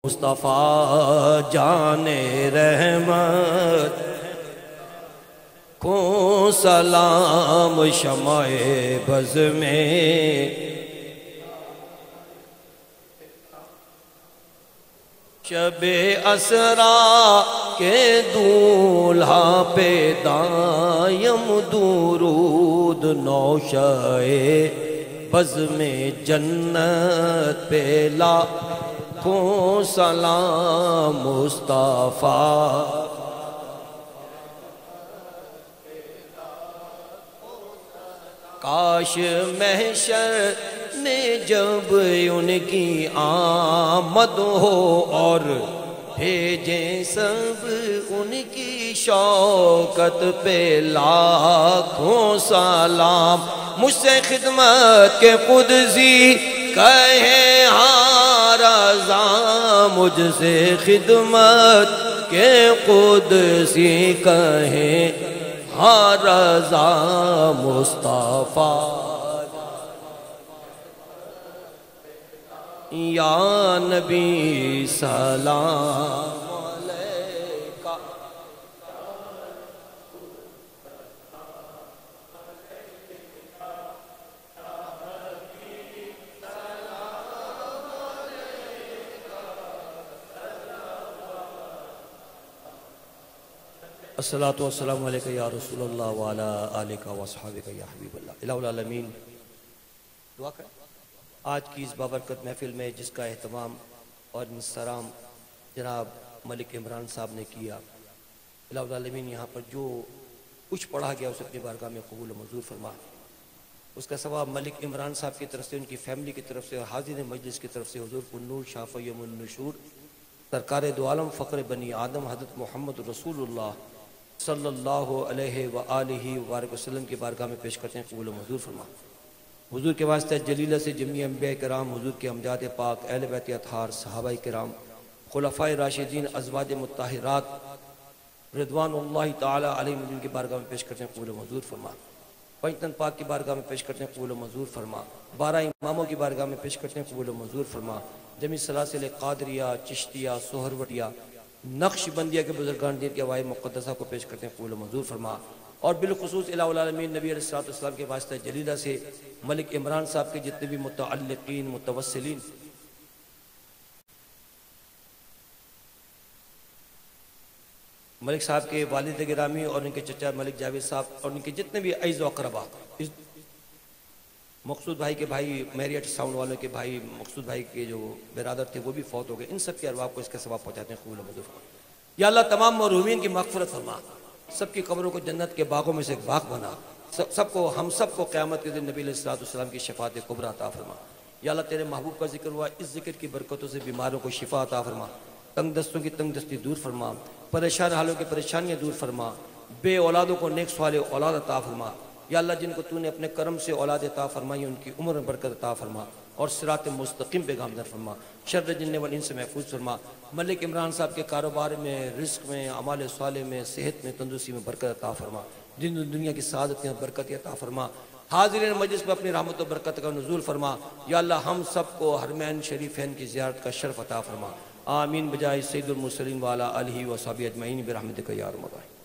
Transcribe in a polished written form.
مصطفیٰ جان رحمت کو سلام شمع بز میں شب اسرا کے دولہا پہ دائم درود نوشائے بز میں جنت پہ لاکھوں سلام مصطفیٰ کاش محشر میں جب ان کی آمد ہو اور بھیجیں سب ان کی شوکت پہ لاکھوں سلام مجھ سے خدمت کے قدسی کہیں ہاں رضا مجھ سے خدمت کے قدسی کہیں ہاں رضا مصطفیٰ یا نبی سلام علیکہ الصلاۃ والسلام علیکہ یا رسول اللہ وعلی آلکہ واصحابکہ یا حبیب اللہ الہ العالمین دعا کریں آج کی اس بابرکت محفل میں جس کا اہتمام اور انصرام جناب ملک عمران صاحب نے کیا الہ العالمین یہاں پر جو کچھ پڑھا گیا اسے اپنی بارگاہ میں قبول و منظور فرما اس کا ثواب ملک عمران صاحب کی طرف سے ان کی فیملی کی طرف سے اور حاضرین مجلس کی طرف سے حضور النور شافع یوم النشور سرکار دو عالم فخر بنی آدم حضرت محمد رسول اللہ صلی اللہ علیہ وآلہ وآلہ وسلم کی بارگاہ میں پیش کرتے ہیں قبول و منظور فرما حضور کے واسطہ جلیلہ سے جمعی انبیاء کرام حضور کے امجاد پاک اہل بیت اطہار صحابہ کرام خلفائے راشدین ازواج مطہرات رضوان اللہ تعالی علیہم جن کی بارگاہ میں پیش کرتے ہیں قبول و منظور فرما پنجتن پاک کی بارگاہ میں پیش کرتے ہیں قبول و منظور فرما 12 اماموں کی بارگاہ میں پیش کرتے ہیں قبول و منظور فرما جمی سلاسل قادریہ چشتیہ سہروردیہ نقش بندیہ کے بزرگان دین کے اوائے مقدسہ کو پیش کرتے ہیں قبول و منظور فرما اور بالخصوص الہ العالمین نبی علیہ السلام کے واسطہ جلیلہ سے ملک عمران صاحب کے جتنے بھی متعلقین متوسلین ملک صاحب کے والد گرامی اور ان کے چچا ملک جاوید صاحب اور ان کے جتنے بھی عزیز و اقربا مقصود بھائی کے بھائی میریٹ ساؤنڈ والوں کے بھائی مقصود بھائی کے جو برادر تھے وہ بھی فوت ہو گئے ان سب کے ارواح کو اس کے ثواب پہنچاتے ہیں قبول و منظور فرما یا اللہ تمام مرحومین کی مغفرت فرما سب کی قبروں کو جنت کے باغوں میں سے ایک باغ بنا ہم سب کو قیامت کے دن نبی علیہ السلام کی شفاعت کبریٰ عطا فرما یا اللہ تیرے محبوب کا ذکر ہوا اس ذکر کی برکتوں سے بیماروں کو شفا عطا فرما تنگ دستوں کی تنگ دستی دور فرما پریشان حالوں کی پریشانیاں دور فرما بے اولادوں کو نیک صالح اولاد عطا فرما یا اللہ جن کو تو نے اپنے کرم سے اولاد عطا فرمائی ان کی عمر میں برکت عطا فرما اور صراط مستقیم پہ گامزن فرما شر جن والانس سے محفوظ فرما ملک عمران صاحب کے کاروبار میں رزق میں اعمال صالح میں صحت میں تندرستی میں برکت عطا فرما دین و دنیا کی سعادت میں برکت عطا فرما حاضرین مجلس میں اپنی رحمت و برکت کا نزول فرما یا اللہ ہم سب کو حرمین شریفین کی زیارت کا شرف عطا فرما آمین بجائے سید المرسلین والا علیہ و صحابہ اجمعین برحمتک یا ارحم الراحمین